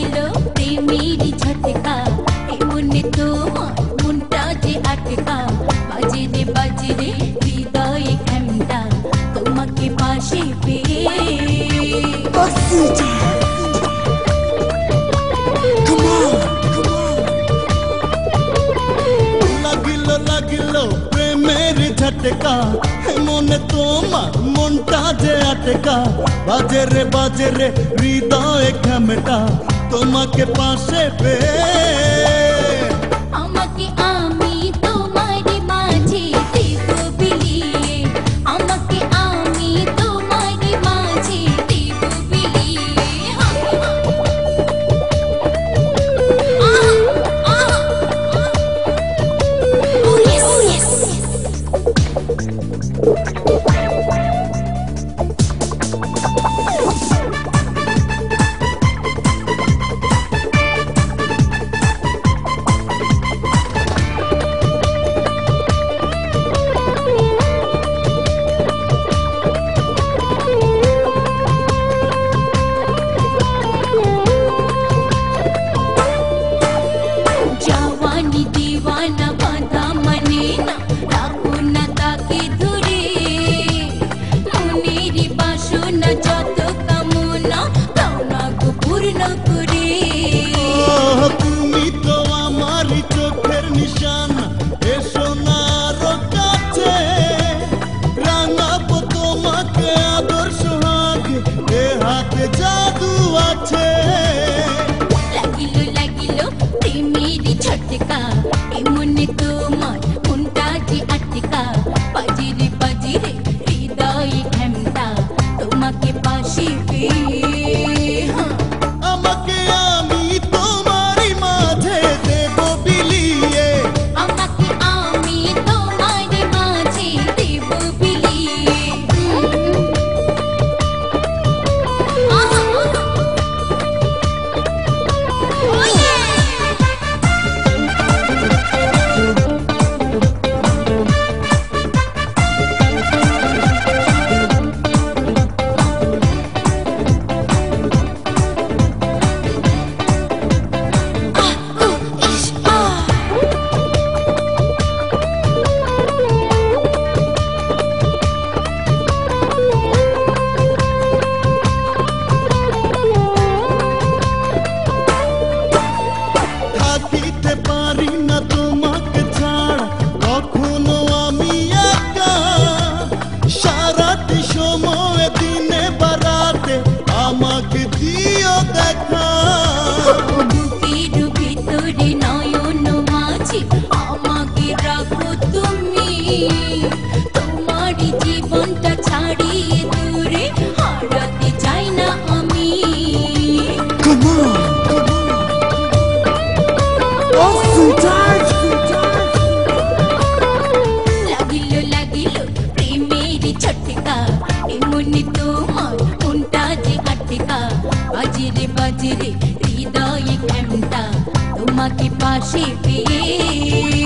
লাগিলো প্রেমেরই ঝটকা এমনে তোমার মনটা যে আটকা বাজে রে হৃদয়ে ঘন্টা তোমাকে পাশে পেয়ে লাগিলো প্রেমের ঝটকা মনে তোমার মনটা যে আটকা বাজে রে হৃদয়ে ঘমটা তোমাকে পাশে পেয়ে আমাকে আমি তোমার মাঝে দেব বিলিয়ে আমাকে আমি তোমার মাঝে দেব বিলিয়ে লাগিলো প্রেমেরই ঝটকা এমনে তোমার মনটা যে আটকা বাজে রে হৃদয়ে ঘন্টা তোমাকে পাশে পেয়ে আমাকে আমি তোমারই মাঝে দেব বিলিয়ে আমাকে আমি তোমার মাঝে দেব বিলিয়ে জীবনটা ছাড়িয়ে দূরে হারাতে চাই না আমি লাগিলো প্রেমেরই ঝটকা এমনে তোমার মনটা যে আটকা বাজে রে হৃদয়ে ঘন্টা তোমাকে পাশে পেয়ে